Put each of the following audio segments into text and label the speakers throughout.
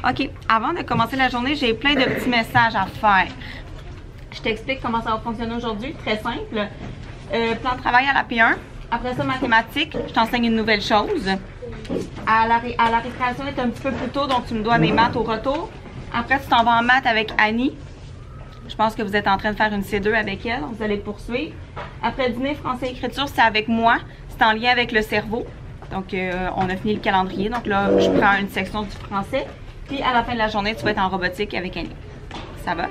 Speaker 1: OK, avant de commencer la journée, j'ai plein de petits messages à faire. Je t'explique comment ça va fonctionner aujourd'hui. Très simple. Plan de travail à la P1. Après ça, mathématiques. Je t'enseigne une nouvelle chose. À la récréation est un petit peu plus tôt, donc tu me dois des maths au retour. Après, tu t'en vas en maths avec Annie. Je pense que vous êtes en train de faire une C2 avec elle. Vous allez poursuivre. Après dîner, français et écriture, c'est avec moi. C'est en lien avec le cerveau. Donc, on a fini le calendrier. Donc là, je prends une section du français. Puis, à la fin de la journée, tu vas être en robotique avec Annie. Ça va?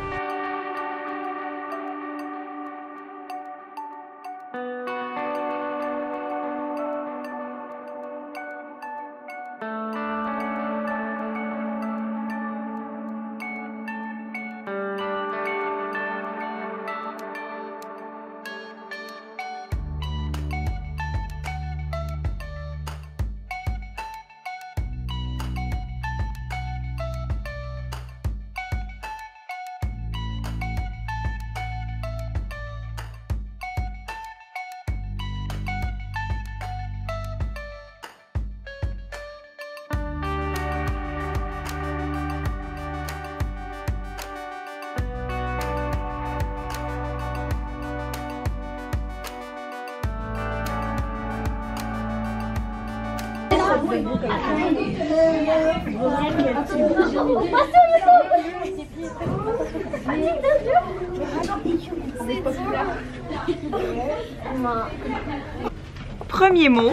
Speaker 1: Premier mot,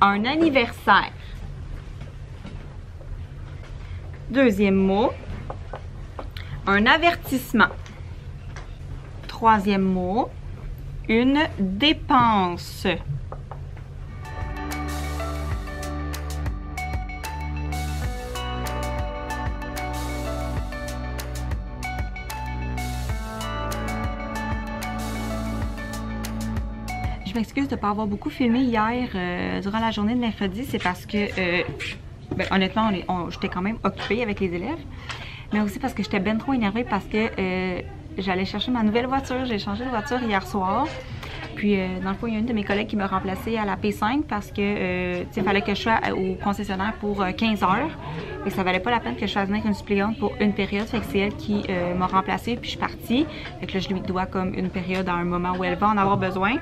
Speaker 1: un anniversaire. Deuxième mot, un avertissement. Troisième mot, une dépense. Je m'excuse de ne pas avoir beaucoup filmé hier durant la journée de mercredi. C'est parce que, honnêtement, j'étais quand même occupée avec les élèves. Mais aussi parce que j'étais bien trop énervée parce que j'allais chercher ma nouvelle voiture. J'ai changé de voiture hier soir. Puis, dans le fond, il y a une de mes collègues qui m'a remplacée à la P5 parce que, il fallait que je sois au concessionnaire pour 15 heures. Et ça valait pas la peine que je fasse venir une suppléante pour une période. Fait que c'est elle qui m'a remplacée, puis je suis partie. Fait que là, je lui dois comme une période à un moment où elle va en avoir besoin.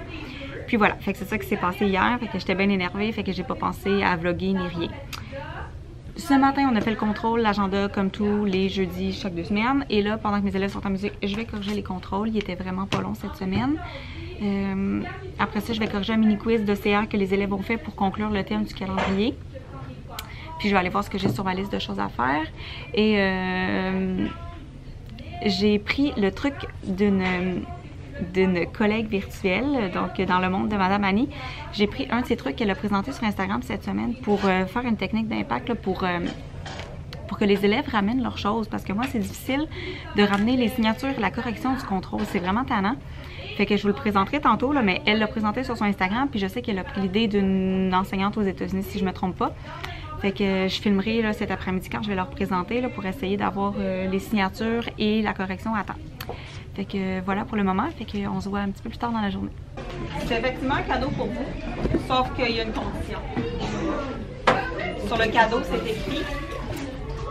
Speaker 1: Puis voilà, fait que c'est ça qui s'est passé hier, fait que j'étais bien énervée, fait que j'ai pas pensé à vlogger ni rien. Ce matin, on a fait le contrôle, l'agenda comme tous les jeudis chaque 2 semaines. Et là, pendant que mes élèves sont en musique, je vais corriger les contrôles. Il était vraiment pas long cette semaine. Après ça, je vais corriger un mini-quiz de CR que les élèves ont fait pour conclure le thème du calendrier. Puis je vais aller voir ce que j'ai sur ma liste de choses à faire. Et j'ai pris le truc d'une collègue virtuelle, donc dans le monde de Madame Annie. J'ai pris un de ces trucs qu'elle a présenté sur Instagram cette semaine pour faire une technique d'impact pour que les élèves ramènent leurs choses. Parce que moi, c'est difficile de ramener les signatures et la correction du contrôle. C'est vraiment tannant. Fait que je vous le présenterai tantôt, là, mais elle l'a présenté sur son Instagram, puis je sais qu'elle a pris l'idée d'une enseignante aux États-Unis, si je me trompe pas. Fait que je filmerai là, cet après-midi quand je vais leur présenter là, pour essayer d'avoir les signatures et la correction à temps. Fait que voilà pour le moment, fait qu'on se voit un petit peu plus tard dans la journée. C'est effectivement un cadeau pour vous, sauf qu'il y a une condition. Sur le cadeau, c'est écrit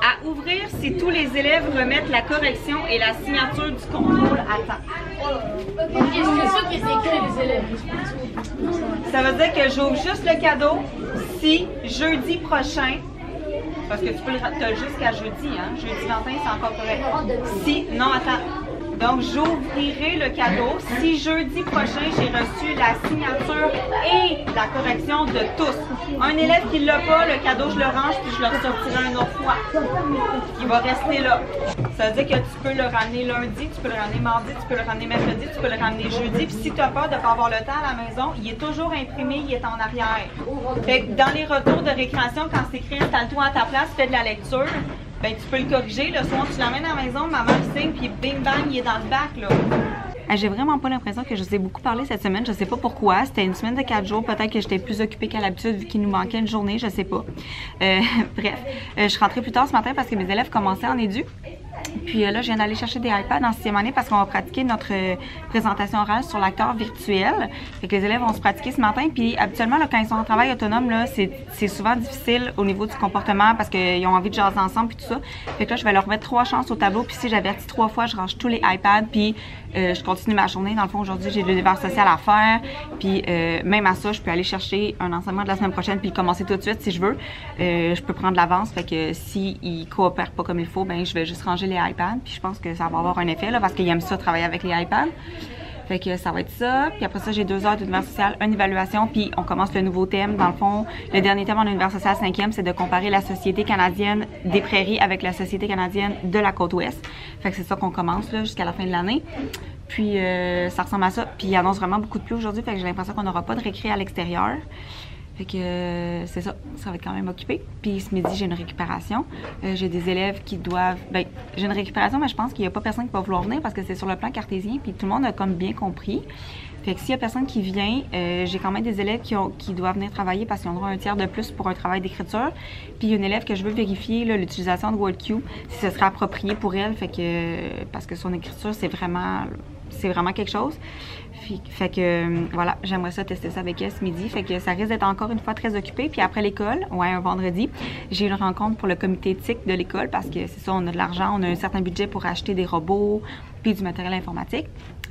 Speaker 1: à ouvrir si tous les élèves remettent la correction et la signature du contrôle à temps.
Speaker 2: Ok, c'est sûr que c'est écrit les élèves.
Speaker 1: Ça veut dire que j'ouvre juste le cadeau si jeudi prochain, parce que tu peux le jusqu'à jeudi, hein? Jeudi matin, c'est encore correct. Si, non, attends. Donc, j'ouvrirai le cadeau si jeudi prochain, j'ai reçu la signature et la correction de tous. Un élève qui ne l'a pas, le cadeau, je le range puis je le ressortirai une autre fois. Il va rester là. Ça veut dire que tu peux le ramener lundi, tu peux le ramener mardi, tu peux le ramener mercredi, tu peux le ramener jeudi. Puis si tu as peur de ne pas avoir le temps à la maison, il est toujours imprimé, il est en arrière. Fait que dans les retours de récréation, quand c'est écrit « Installe-toi à ta place, fais de la lecture », ben tu peux le corriger. Le soir, tu l'amènes à la maison, maman le signe, puis bing bang, il est dans le bac, là. J'ai vraiment pas l'impression que je vous ai beaucoup parlé cette semaine. Je sais pas pourquoi. C'était une semaine de 4 jours. Peut-être que j'étais plus occupée qu'à l'habitude vu qu'il nous manquait une journée. Je sais pas. Bref, je suis rentrée plus tard ce matin parce que mes élèves commençaient en édu. Puis là, je viens d'aller chercher des iPads en 6e année parce qu'on va pratiquer notre présentation orale sur l'acteur virtuel. Fait que les élèves vont se pratiquer ce matin. Puis habituellement, là, quand ils sont en travail autonome, là, c'est souvent difficile au niveau du comportement parce qu'ils ont envie de jaser ensemble puis tout ça. Fait que là, je vais leur mettre 3 chances au tableau. Puis si j'avertis 3 fois, je range tous les iPads. Puis je continue ma journée. Dans le fond, aujourd'hui, j'ai de l'univers social à faire. Puis même à ça, je peux aller chercher un enseignement de la semaine prochaine puis commencer tout de suite si je veux. Je peux prendre l'avance. Fait que s'ils coopèrent pas comme il faut, ben je vais juste ranger les iPads. Puis je pense que ça va avoir un effet là, parce qu'ils aiment ça travailler avec les iPads. Fait que ça va être ça. Puis après ça, j'ai 2 heures d'univers social, une évaluation, puis on commence le nouveau thème. Dans le fond, le dernier thème en univers social 5e, c'est de comparer la société canadienne des prairies avec la société canadienne de la côte ouest. Fait que c'est ça qu'on commence là jusqu'à la fin de l'année. Puis ça ressemble à ça. Puis il annonce vraiment beaucoup de pluie aujourd'hui, fait que j'ai l'impression qu'on n'aura pas de récré à l'extérieur. Fait que c'est ça, ça va être quand même occupé. Puis ce midi, j'ai une récupération. J'ai des élèves qui doivent... Ben, j'ai une récupération, mais je pense qu'il n'y a pas personne qui va vouloir venir parce que c'est sur le plan cartésien, puis tout le monde a comme bien compris. Fait que s'il y a personne qui vient, j'ai quand même des élèves qui doivent venir travailler parce qu'ils auront un tiers de plus pour un travail d'écriture. Puis il y a une élève que je veux vérifier l'utilisation de WorldQ, si ce serait approprié pour elle, fait que parce que son écriture, c'est vraiment quelque chose. Fait que voilà, j'aimerais ça tester ça avec elle ce midi. Fait que ça risque d'être encore une fois très occupé. Puis après l'école, ouais, un vendredi, j'ai une rencontre pour le comité éthique de l'école parce que c'est ça, on a de l'argent, on a un certain budget pour acheter des robots puis du matériel informatique.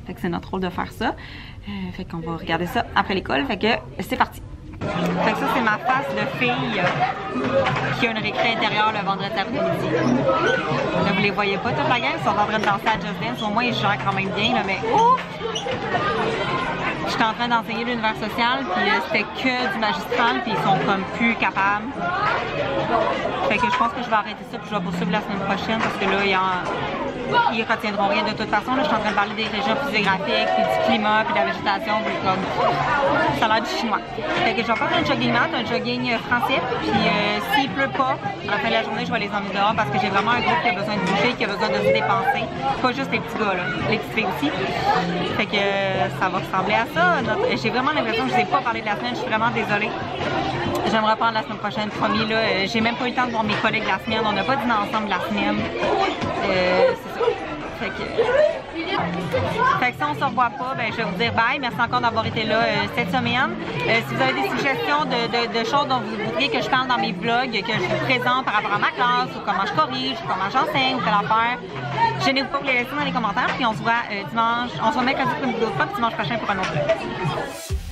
Speaker 1: Fait que c'est notre rôle de faire ça. Fait qu'on va regarder ça après l'école. Fait que c'est parti. Fait que ça, c'est ma face de fille qui a une récré intérieure le vendredi après-midi. Là, vous les voyez pas, toute la gang, ils sont en train de danser à Just Dance. Au moins, ils gèrent quand même bien, là, mais ouf! J'étais en train d'enseigner l'univers social, puis c'était que du magistral, puis ils sont comme plus capables. Fait que je pense que je vais arrêter ça, puis je vais poursuivre la semaine prochaine, parce que là, ils retiendront rien de toute façon. Là, je suis en train de parler des régions physiographiques, puis du climat, puis de la végétation, puis comme ça a l'air du chinois. Fait que je vais faire un jogging mat, un jogging français, puis s'il pleut pas, à la fin de la journée, je vais les emmener dehors parce que j'ai vraiment un groupe qui a besoin de bouger, qui a besoin de se dépenser. Pas juste les petits gars, là, les petites filles aussi. Fait que ça va ressembler à ça. J'ai vraiment l'impression que je ne vous ai pas parlé de la semaine, je suis vraiment désolée. Je vais me reprendre la semaine prochaine, promis. Là, j'ai même pas eu le temps de voir mes collègues la semaine. On n'a pas dîné ensemble la semaine. C'est ça. Fait que si on se revoit pas, ben, je vais vous dire bye. Merci encore d'avoir été là cette semaine. Si vous avez des suggestions de choses dont vous voudriez que je parle dans mes vlogs, que je vous présente par rapport à ma classe, ou comment je corrige, ou comment j'enseigne, ou quelle affaire, gênez-vous pas pour les laisser dans les commentaires. Puis on se voit dimanche, on se voit mercredi pour une vidéo de fois, puis dimanche prochain pour un autre vlog.